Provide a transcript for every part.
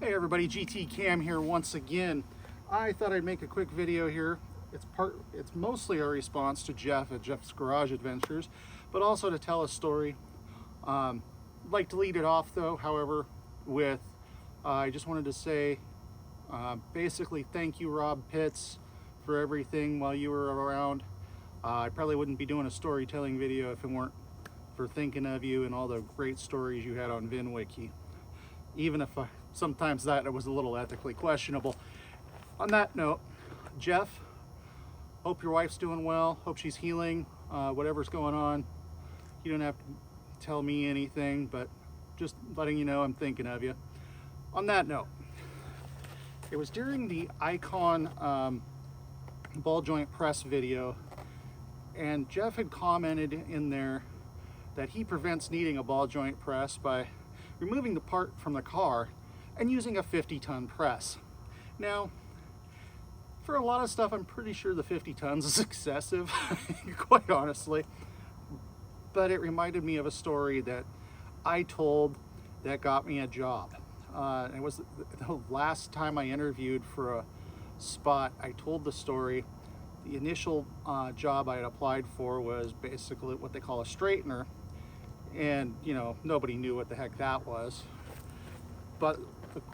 Hey everybody, GT Cam here once again. I thought I'd make a quick video here. It's mostly a response to Jeff at Jeff's Garage Adventures, but also to tell a story. I'd like to lead it off though, however, with I just wanted to say basically thank you, Rob Pitts, for everything while you were around. I probably wouldn't be doing a storytelling video if it weren't for thinking of you and all the great stories you had on VinWiki. Even if sometimes that was a little ethically questionable. On that note, Jeff, hope your wife's doing well. Hope she's healing, whatever's going on. You don't have to tell me anything, but just letting you know I'm thinking of you. On that note, it was during the Icon ball joint press video, and Jeff had commented in there that he prevents needing a ball joint press by removing the part from the car and using a 50-ton press. Now, for a lot of stuff, I'm pretty sure the 50 tons is excessive, quite honestly. But it reminded me of a story that I told that got me a job. It was the last time I interviewed for a spot. I told the story. The initial job I had applied for was basically what they call a straightener. And, you know, nobody knew what the heck that was. But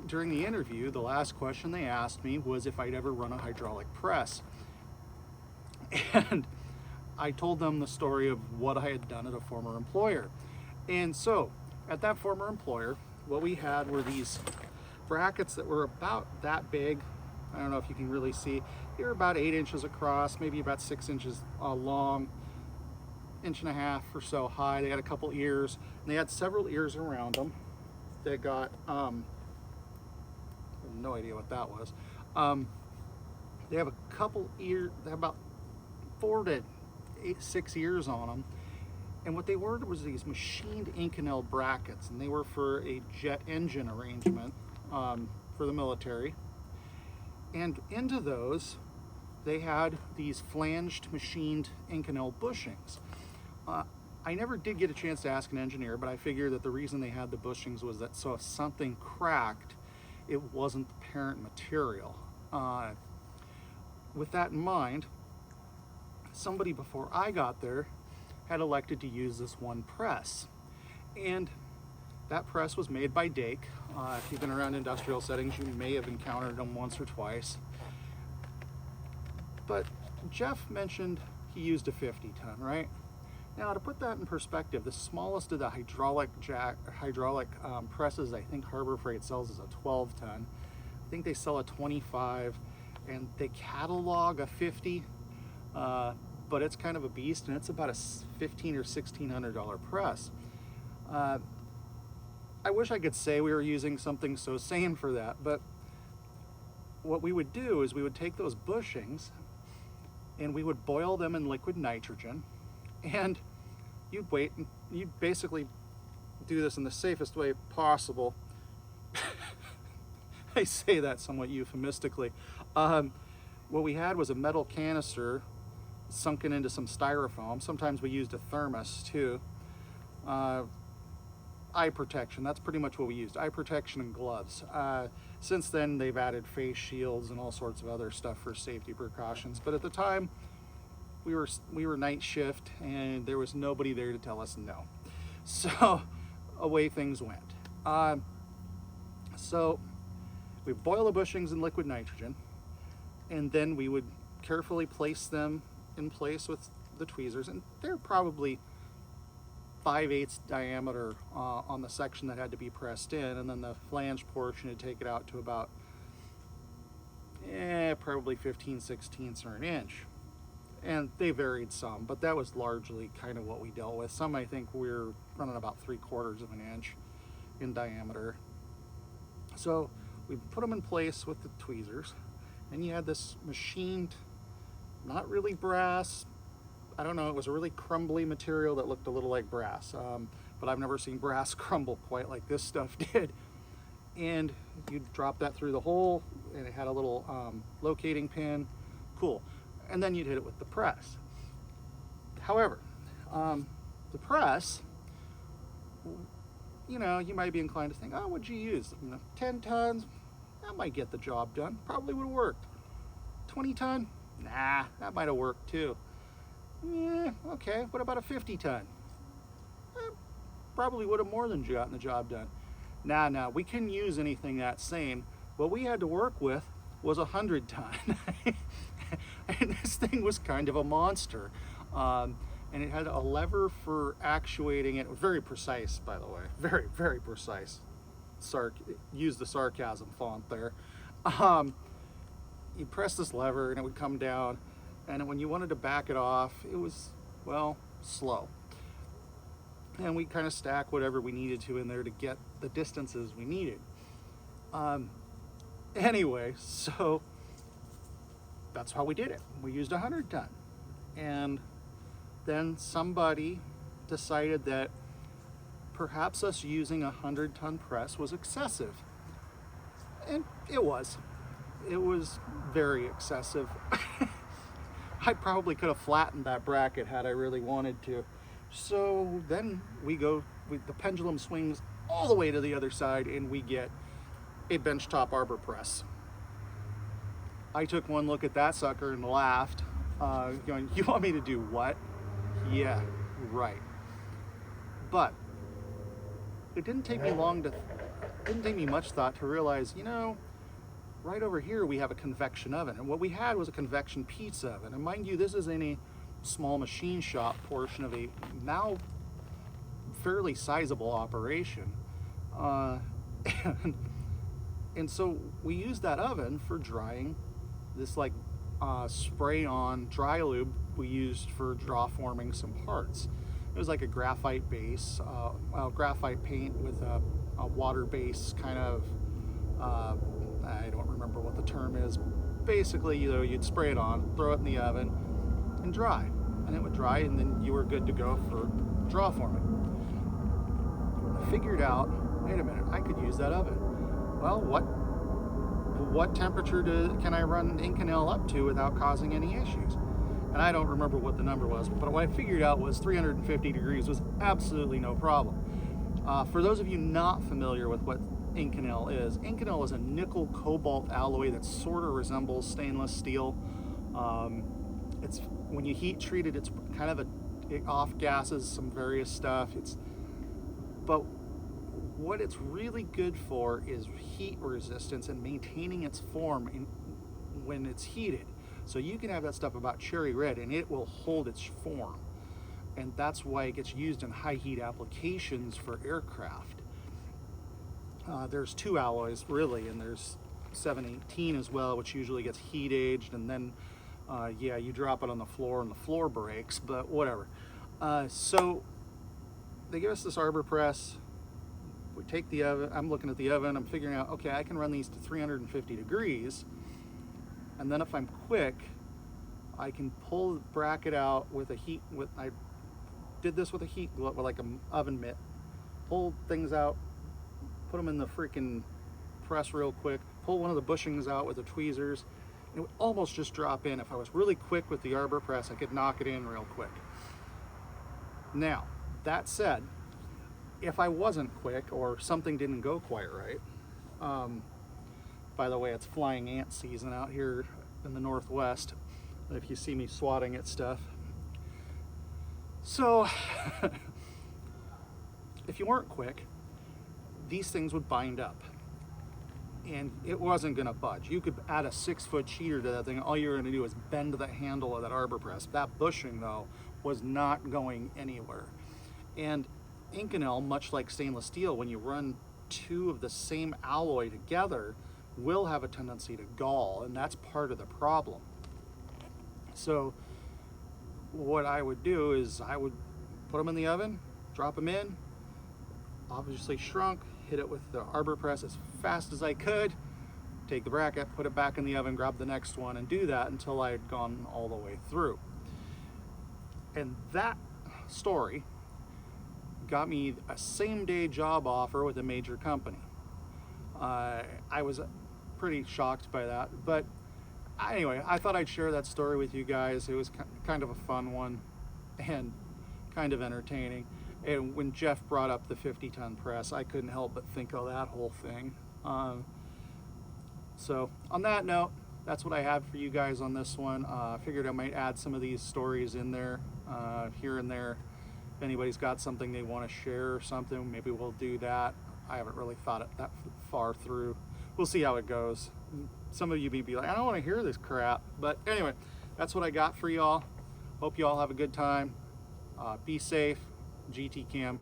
during the interview, the last question they asked me was if I'd ever run a hydraulic press. And I told them the story of what I had done at a former employer. And so, at that former employer, what we had were these brackets that were about that big. I don't know if you can really see. They were about 8 inches across, maybe about 6 inches long. Inch and a half or so high. They had a couple ears, and they had several ears around them. They got I have no idea what that was. They have a couple ears. They have about 4 to 6 ears on them, and what they were was these machined Inconel brackets, and they were for a jet engine arrangement for the military. And into those they had these flanged machined Inconel bushings. I never did get a chance to ask an engineer, but I figured that the reason they had the bushings was that so if something cracked, it wasn't the parent material. With that in mind, somebody before I got there had elected to use this one press. And that press was made by Dake. If you've been around industrial settings, you may have encountered them once or twice. But Jeff mentioned he used a 50-ton, right? Now, to put that in perspective, the smallest of the hydraulic presses I think Harbor Freight sells is a 12-ton. I think they sell a 25, and they catalog a 50, but it's kind of a beast, and it's about a $1,500 or $1,600 press. I wish I could say we were using something so sane for that, but what we would do is we would take those bushings and we would boil them in liquid nitrogen, and you'd wait, and you'd basically do this in the safest way possible. I say that somewhat euphemistically. What we had was a metal canister sunken into some styrofoam. Sometimes we used a thermos too. Eye protection, that's pretty much what we used. Eye protection and gloves. Since then, they've added face shields and all sorts of other stuff for safety precautions. But at the time, we were night shift, and there was nobody there to tell us no. So away things went. So we boil the bushings in liquid nitrogen, and then we would carefully place them in place with the tweezers, and they're probably 5/8 diameter on the section that had to be pressed in, and then the flange portion would take it out to about probably 15/16 or an inch. And they varied some, but that was largely kind of what we dealt with. Some I think we're running about 3/4 of an inch in diameter. So we put them in place with the tweezers, and you had this machined, not really brass, I don't know, it was a really crumbly material that looked a little like brass, but I've never seen brass crumble quite like this stuff did. And you'd drop that through the hole, and it had a little locating pin. Cool. And then you'd hit it with the press. However, the press, you know, you might be inclined to think, oh, what'd you use? 10 tons, that might get the job done. Probably would have worked. 20 ton? Nah, that might have worked too. Yeah, okay, what about a 50 ton? Probably would have more than gotten the job done. Nah, we couldn't use anything that same. What we had to work with was 100 ton. And this thing was kind of a monster. And it had a lever for actuating it. Very precise, by the way. Very, very precise. Use the sarcasm font there. You press this lever and it would come down. And when you wanted to back it off, it was, well, slow. And we kind of stack whatever we needed to in there to get the distances we needed. Anyway, so that's how we did it. We used 100 ton. And then somebody decided that perhaps us using a 100 ton press was excessive. And it was. It was very excessive. I probably could have flattened that bracket had I really wanted to. So then the pendulum swings all the way to the other side and we get a benchtop arbor press. I took one look at that sucker and laughed, going, you want me to do what? Yeah, right. But it didn't take me much thought to realize, right over here we have a convection oven. And what we had was a convection pizza oven. And mind you, this is in a small machine shop portion of a now fairly sizable operation. And so we used that oven for drying this spray-on dry lube we used for draw forming some parts. It was like a graphite base, graphite paint with a water base kind of, I don't remember what the term is. Basically, you'd spray it on, throw it in the oven, and dry. And it would dry, and then you were good to go for draw forming. I figured out, wait a minute, I could use that oven. Well, what temperature can I run Incel up to without causing any issues? And I don't remember what the number was, but what I figured out was 350 degrees was absolutely no problem. For those of you not familiar with what Incel is a nickel cobalt alloy that sort of resembles stainless steel. It's when you heat treat it, it's kind of it off gases some various stuff. But what it's really good for is heat resistance and maintaining its form when it's heated. So you can have that stuff about cherry red and it will hold its form. And that's why it gets used in high heat applications for aircraft. There's two alloys really, and there's 718 as well, which usually gets heat aged, and then you drop it on the floor and the floor breaks, but whatever. So they give us this arbor press. We take the oven, I'm looking at the oven, I'm figuring out, okay, I can run these to 350 degrees, and then if I'm quick, I can pull the bracket out with I did this with a heat glove, with like an oven mitt, pull things out, put them in the freaking press real quick, pull one of the bushings out with the tweezers, and it would almost just drop in. If I was really quick with the arbor press, I could knock it in real quick. Now, that said, if I wasn't quick or something didn't go quite right, by the way, it's flying ant season out here in the Northwest, if you see me swatting at stuff. So, if you weren't quick, these things would bind up. And it wasn't gonna budge. You could add a 6-foot cheater to that thing. All you were gonna do is bend the handle of that arbor press. That bushing, though, was not going anywhere. And Inconel, much like stainless steel, when you run two of the same alloy together, will have a tendency to gall, and that's part of the problem. So what I would do is I would put them in the oven, drop them in, obviously shrunk, hit it with the arbor press as fast as I could, take the bracket, put it back in the oven, grab the next one, and do that until I had gone all the way through. And that story got me a same-day job offer with a major company. I was pretty shocked by that, but anyway, I thought I'd share that story with you guys. It was kind of a fun one and kind of entertaining. And when Jeff brought up the 50-ton press, I couldn't help but think of that whole thing. So on that note, that's what I have for you guys on this one. I figured I might add some of these stories in there, here and there. If anybody's got something they want to share or something, maybe we'll do that. I haven't really thought it that far through. We'll see how it goes. Some of you may be like, I don't want to hear this crap. But anyway, that's what I got for y'all. Hope you all have a good time. Be safe. GT Cam.